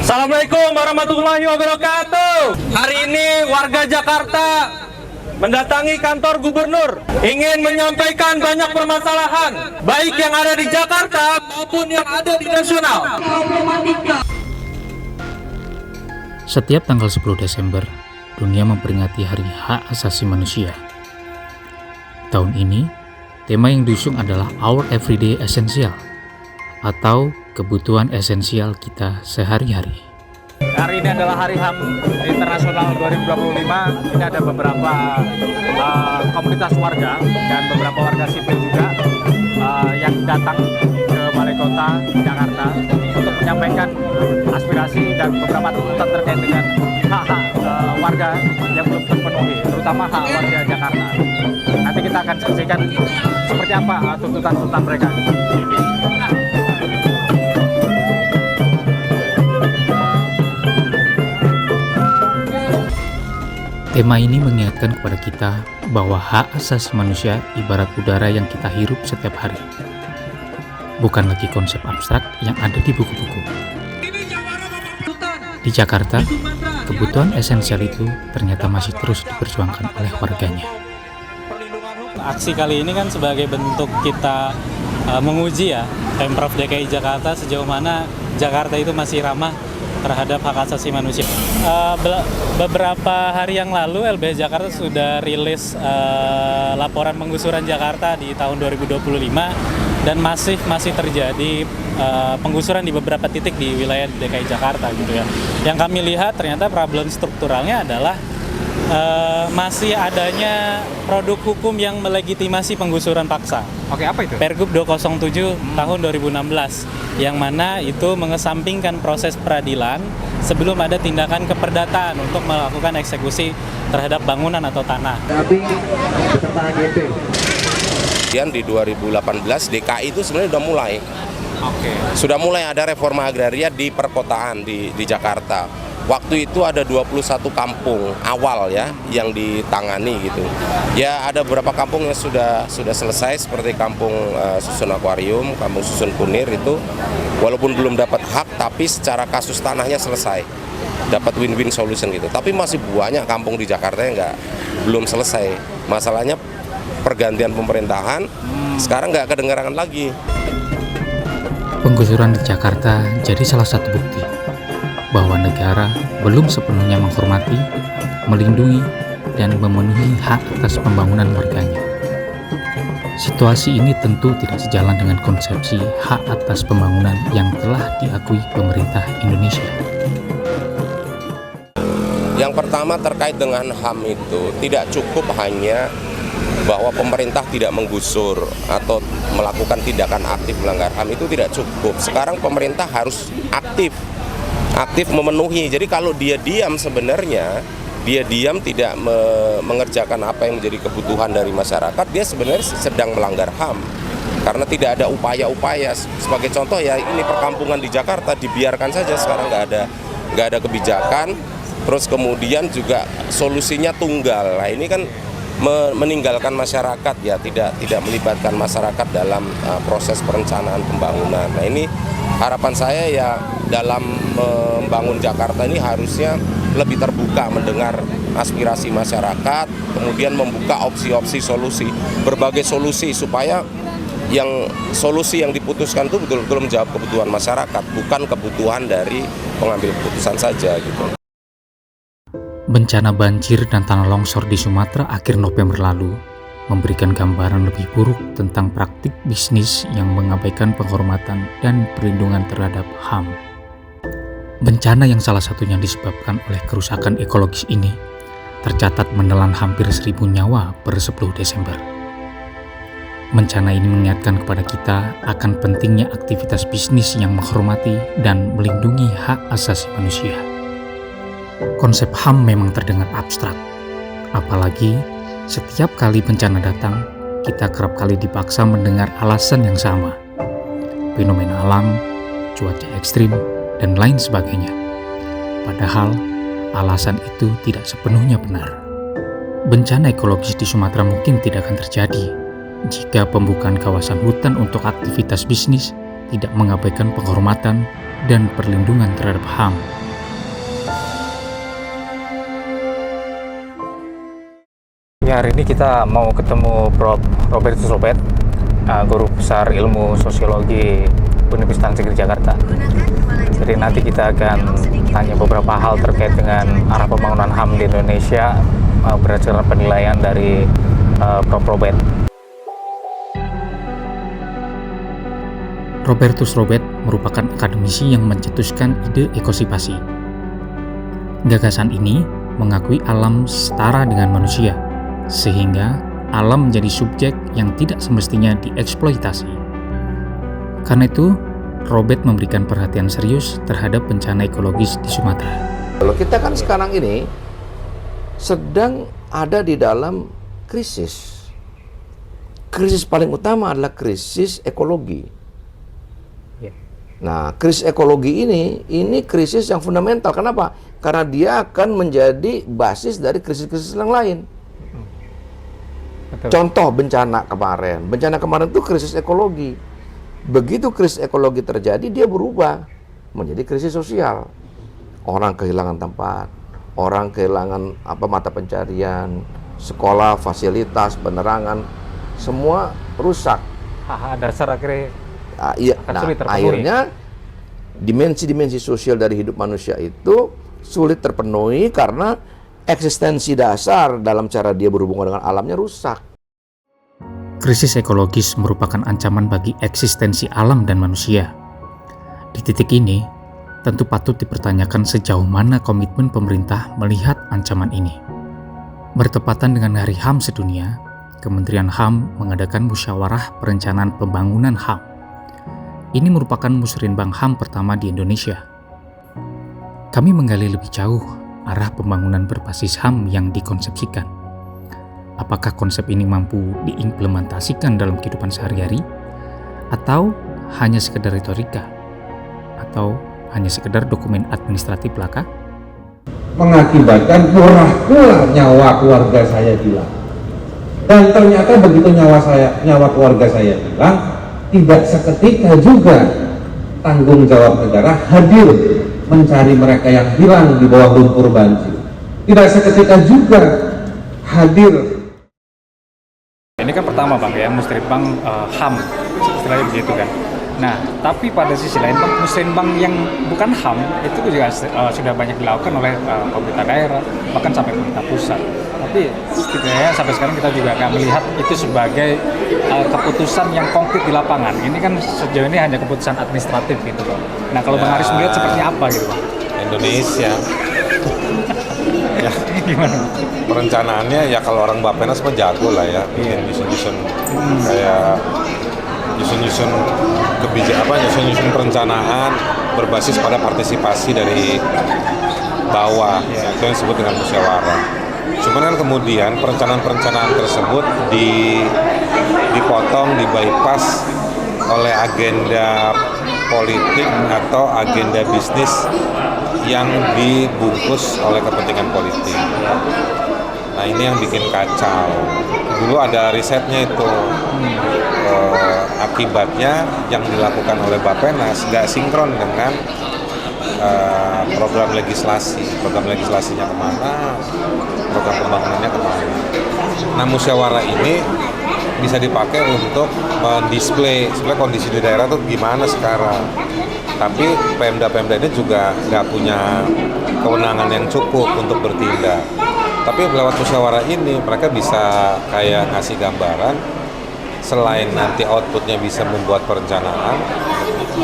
Assalamualaikum warahmatullahi wabarakatuh. Hari ini warga Jakarta mendatangi kantor gubernur, ingin menyampaikan banyak permasalahan, baik yang ada di Jakarta maupun yang ada di nasional. Setiap tanggal 10 Desember, dunia memperingati Hari Hak Asasi Manusia. Tahun ini, tema yang diusung adalah Our Everyday Essential, atau kebutuhan esensial kita sehari-hari. Hari ini adalah Hari HAM Internasional 2025. Ini ada beberapa komunitas warga dan beberapa warga sipil juga yang datang ke Balai Kota Jakarta untuk menyampaikan aspirasi dan beberapa tuntutan terkait dengan hak-hak warga yang belum terpenuhi, terutama hak warga Jakarta. Nanti kita akan saksikan seperti apa tuntutan-tuntutan mereka. Tema ini mengingatkan kepada kita bahwa hak asasi manusia ibarat udara yang kita hirup setiap hari. Bukan lagi konsep abstrak yang ada di buku-buku. Di Jakarta, kebutuhan esensial itu ternyata masih terus diperjuangkan oleh warganya. Aksi kali ini kan sebagai bentuk kita menguji ya Pemprov DKI Jakarta sejauh mana Jakarta itu masih ramah terhadap hak asasi manusia. Beberapa hari yang lalu LBH Jakarta sudah rilis laporan penggusuran Jakarta di tahun 2025 dan masih terjadi penggusuran di beberapa titik di wilayah DKI Jakarta gitu ya. Yang kami lihat ternyata problem strukturalnya adalah masih adanya produk hukum yang melegitimasi penggusuran paksa. Oke, apa itu? Pergub 207 tahun 2016 yang mana itu mengesampingkan proses peradilan sebelum ada tindakan keperdataan untuk melakukan eksekusi terhadap bangunan atau tanah. Kemudian di 2018 DKI itu sebenarnya sudah mulai. Sudah mulai ada reforma agraria di perkotaan di Jakarta. Waktu itu ada 21 kampung awal ya yang ditangani gitu. Ya ada beberapa kampung yang sudah selesai seperti kampung Susun Akuarium, kampung Susun Kunir itu walaupun belum dapat hak tapi secara kasus tanahnya selesai. Dapat win-win solution gitu. Tapi masih banyak kampung di Jakarta yang belum selesai. Masalahnya pergantian pemerintahan sekarang nggak kedengaran lagi. Penggusuran di Jakarta jadi salah satu bukti bahwa negara belum sepenuhnya menghormati, melindungi, dan memenuhi hak atas pembangunan warganya. Situasi ini tentu tidak sejalan dengan konsepsi hak atas pembangunan yang telah diakui pemerintah Indonesia. Yang pertama terkait dengan HAM itu tidak cukup hanya bahwa pemerintah tidak menggusur atau melakukan tindakan aktif melanggar HAM itu tidak cukup. Sekarang pemerintah harus aktif memenuhi. Jadi kalau dia diam sebenarnya, dia diam tidak mengerjakan apa yang menjadi kebutuhan dari masyarakat, dia sebenarnya sedang melanggar HAM. Karena tidak ada upaya-upaya. Sebagai contoh ya ini perkampungan di Jakarta dibiarkan saja sekarang nggak ada kebijakan. Terus kemudian juga solusinya tunggal. Nah ini kan meninggalkan masyarakat ya, tidak melibatkan masyarakat dalam proses perencanaan pembangunan. Nah ini harapan saya ya dalam membangun Jakarta ini harusnya lebih terbuka mendengar aspirasi masyarakat, kemudian membuka opsi-opsi solusi, berbagai solusi supaya solusi yang diputuskan itu betul-betul menjawab kebutuhan masyarakat, bukan kebutuhan dari pengambil keputusan saja gitu. Bencana banjir dan tanah longsor di Sumatera akhir November lalu memberikan gambaran lebih buruk tentang praktik bisnis yang mengabaikan penghormatan dan perlindungan terhadap HAM. Bencana yang salah satunya disebabkan oleh kerusakan ekologis ini tercatat menelan hampir 1.000 nyawa per 10 Desember. Bencana ini mengingatkan kepada kita akan pentingnya aktivitas bisnis yang menghormati dan melindungi hak asasi manusia. Konsep HAM memang terdengar abstrak, apalagi setiap kali bencana datang, kita kerap kali dipaksa mendengar alasan yang sama. Fenomena alam, cuaca ekstrim, dan lain sebagainya. Padahal, alasan itu tidak sepenuhnya benar. Bencana ekologis di Sumatera mungkin tidak akan terjadi jika pembukaan kawasan hutan untuk aktivitas bisnis tidak mengabaikan penghormatan dan perlindungan terhadap HAM. hari ini kita mau ketemu Prof. Robertus Robert, Guru Besar Ilmu Sosiologi Universitas Negeri Jakarta. Jadi nanti kita akan tanya beberapa hal terkait dengan arah pembangunan HAM di Indonesia berdasarkan penilaian dari Prof. Robert. Robertus Robert merupakan akademisi yang mencetuskan ide ekosipasi. Gagasan ini mengakui alam setara dengan manusia, sehingga alam menjadi subjek yang tidak semestinya dieksploitasi. Karena itu, Robert memberikan perhatian serius terhadap bencana ekologis di Sumatera. Kalau kita kan sekarang ini sedang ada di dalam krisis. Krisis paling utama adalah krisis ekologi. Nah, krisis ekologi ini krisis yang fundamental. Kenapa? Karena dia akan menjadi basis dari krisis-krisis yang lain. Betul. Contoh bencana kemarin. Bencana kemarin itu krisis ekologi. Begitu krisis ekologi terjadi, dia berubah menjadi krisis sosial. Orang kehilangan tempat, orang kehilangan mata pencarian, sekolah, fasilitas, penerangan, semua rusak. Dasar akhirnya sulit terpenuhi. Akhirnya dimensi-dimensi sosial dari hidup manusia itu sulit terpenuhi karena eksistensi dasar dalam cara dia berhubungan dengan alamnya rusak. Krisis ekologis merupakan ancaman bagi eksistensi alam dan manusia. Di titik ini, tentu patut dipertanyakan sejauh mana komitmen pemerintah melihat ancaman ini. Bertepatan dengan Hari HAM Sedunia, Kementerian HAM mengadakan musyawarah perencanaan pembangunan HAM. Ini merupakan musrenbang HAM pertama di Indonesia. Kami menggali lebih jauh arah pembangunan berbasis HAM yang dikonsepsikan. Apakah konsep ini mampu diimplementasikan dalam kehidupan sehari-hari? Atau hanya sekedar retorika? Atau hanya sekedar dokumen administratif belaka? Mengakibatkan pura nyawa keluarga saya hilang. Dan ternyata begitu nyawa keluarga saya hilang, tidak seketika juga tanggung jawab negara hadir mencari mereka yang hilang di bawah lumpur banjir. Tidak seketika juga hadir. Ini kan pertama Bang ya, musrenbang HAM, istilahnya begitu kan. Nah, tapi pada sisi lain Bang, musrenbang yang bukan HAM itu juga sudah banyak dilakukan oleh pemerintah daerah, bahkan sampai pemerintah pusat. Tapi setidaknya sampai sekarang kita juga nggak melihat itu sebagai keputusan yang konkret di lapangan. Ini kan sejauh ini hanya keputusan administratif gitu Bang. Nah, kalau Bang Haris melihat seperti apa gitu Bang? Indonesia. Ya, Gimana? perencanaannya ya kalau orang Bappenas mah jago lah ya, bikin nyusun kayak nyusun nyusun perencanaan berbasis pada partisipasi dari bawah, itu yang disebut dengan musyawarah. Cuman kan kemudian perencanaan tersebut dipotong, di-bypass oleh agenda politik atau agenda bisnis yang dibungkus oleh kepentingan politik. Nah, ini yang bikin kacau. Dulu ada risetnya itu, akibatnya yang dilakukan oleh Bappenas nggak sinkron dengan program legislasi. Program legislasinya kemana, program pembangunannya kemana. Nah, musyawarah ini bisa dipakai untuk mendisplay sebenarnya kondisi di daerah tuh gimana sekarang. Tapi Pemda-Pemda ini juga nggak punya kewenangan yang cukup untuk bertindak. Tapi lewat musyawarah ini mereka bisa kayak ngasih gambaran, selain nanti outputnya bisa membuat perencanaan,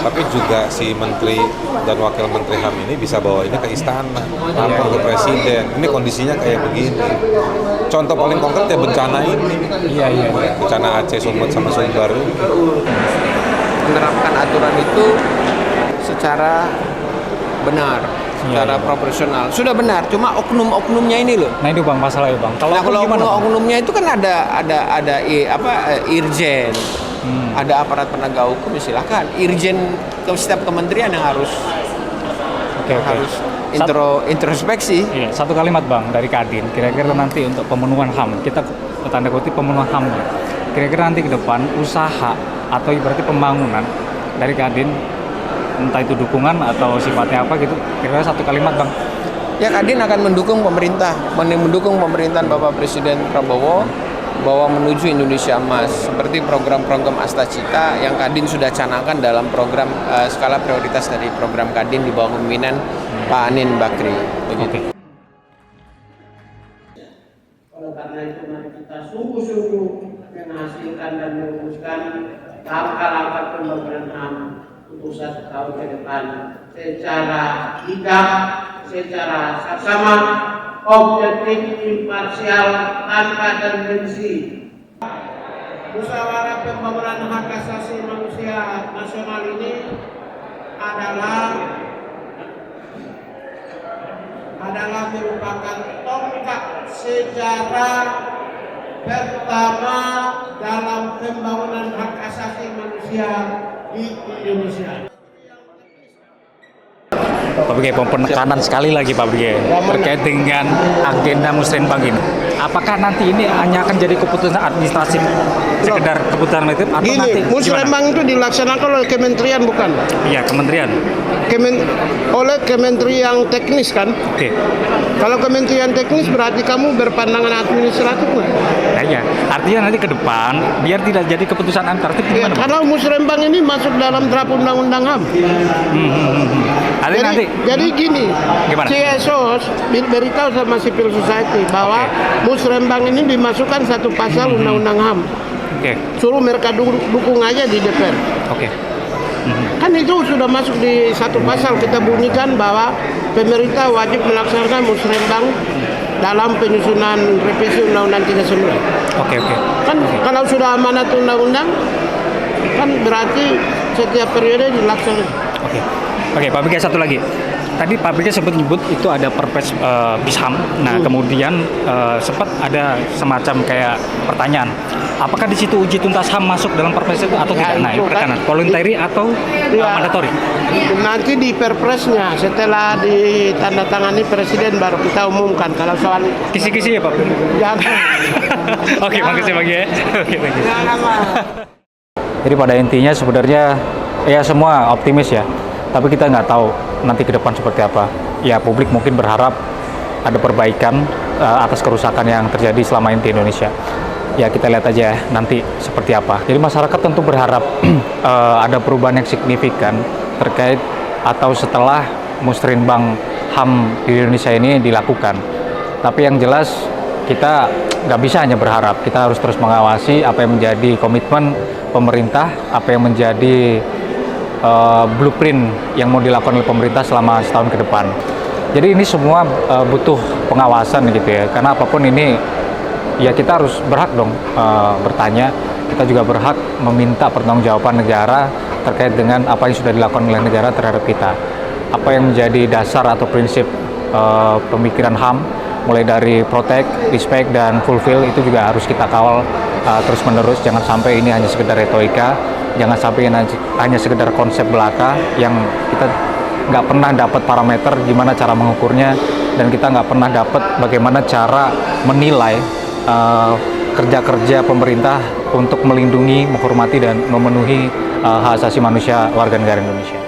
tapi juga si menteri dan wakil menteri HAM ini bisa bawa ini ke istana, lapor ke presiden. Ini kondisinya kayak begini. Contoh paling konkret ya bencana ini. Iya. Bencana Aceh, Sumut sama Sumbar ini. Menerapkan aturan itu secara benar, secara proporsional. Sudah benar, cuma oknum-oknumnya ini loh. Nah itu Bang masalahnya Bang. Kalau oknum-oknumnya itu kan ada irjen, ada aparat penegak hukum, silakan. Irjen ke setiap kementerian yang harus introspeksi. Iya, satu kalimat Bang dari Kadin. Kira-kira nanti untuk pemenuhan HAM, kita tanda kutip pemenuhan HAM. Kira-kira nanti ke depan usaha atau berarti pembangunan dari Kadin, entah itu dukungan atau sifatnya apa gitu, kira-kira satu kalimat Bang, ya Kadin akan mendukung pemerintahan Bapak Presiden Prabowo bahwa menuju Indonesia Emas, seperti program-program Astacita yang Kadin sudah canangkan dalam program skala prioritas dari program Kadin di bawah pimpinan Pak Anin Bakri. Begitu. Oleh karena itu mari kita sungguh-sungguh menghasilkan dan merumuskan langkah-langkah pembangunan HAM untuk 1 tahun ke depan secara bijak, secara saksama, objektif, imparsial, tanpa tendensi. Musyawarah pembangunan hak asasi manusia nasional ini adalah merupakan tonggak sejarah pertama dalam pembangunan hak asasi manusia di Indonesia. Pak Bige, penekanan sekali lagi Pak Bige terkait dengan agenda Musrenbang ini. Apakah nanti ini hanya akan jadi keputusan administratif, sekedar keputusan itu, atau Gini, nanti Musrenbang itu dilaksanakan oleh kementerian bukan? Iya, kementerian. Oleh kementerian teknis kan? Oke. Kalau kementerian teknis berarti kamu berpandangan administratif nggak? Nah, ya. Artinya nanti ke depan biar tidak jadi keputusan administratif Ya, gimana? karena Musrenbang ini masuk dalam draft undang-undang HAM. Jadi gini, Gimana? CSOs beritahu sama civil society bahwa Musrenbang ini dimasukkan satu pasal undang-undang HAM. Oke. Suruh mereka dukung aja di DPR. Oke. Kan itu sudah masuk di satu pasal, kita bunyikan bahwa pemerintah wajib melaksanakan Musrenbang dalam penyusunan revisi Undang-Undang 39. Oke. Kan kalau sudah amanat undang-undang, kan berarti setiap periode dilaksanakan. Oke, Pak Bige, satu lagi. Tadi Pak Bige sempat nyebut itu ada Perpres Bisham. Nah, kemudian sempat ada semacam kayak pertanyaan. Apakah di situ uji tuntas HAM masuk dalam Perpres itu atau tidak? Nah, pertanyaan voluntary atau mandatory? Nanti di Perpresnya setelah ditandatangani Presiden baru kita umumkan. Kalau soal kisi-kisi ya Pak. Jangan. Oke, makasih Pak Bige. Oke, Jangan. Jadi pada intinya sebenarnya ya semua optimis ya. Tapi kita nggak tahu nanti ke depan seperti apa. Ya publik mungkin berharap ada perbaikan atas kerusakan yang terjadi selama ini di Indonesia. Ya kita lihat aja nanti seperti apa. Jadi masyarakat tentu berharap ada perubahan yang signifikan terkait atau setelah Musrenbang HAM di Indonesia ini dilakukan. Tapi yang jelas kita nggak bisa hanya berharap. Kita harus terus mengawasi apa yang menjadi komitmen pemerintah, apa yang menjadi blueprint yang mau dilakukan oleh pemerintah selama setahun ke depan. Jadi ini semua butuh pengawasan gitu ya, karena apapun ini ya kita harus berhak dong bertanya. Kita juga berhak meminta pertanggungjawaban negara terkait dengan apa yang sudah dilakukan oleh negara terhadap kita. Apa yang menjadi dasar atau prinsip pemikiran HAM, mulai dari protect, respect, dan fulfill itu juga harus kita kawal terus menerus. Jangan sampai ini hanya sekedar retorika. Jangan sampai hanya sekedar konsep belaka yang kita nggak pernah dapat parameter gimana cara mengukurnya, dan kita nggak pernah dapat bagaimana cara menilai kerja-kerja pemerintah untuk melindungi, menghormati, dan memenuhi hak asasi manusia warga negara Indonesia.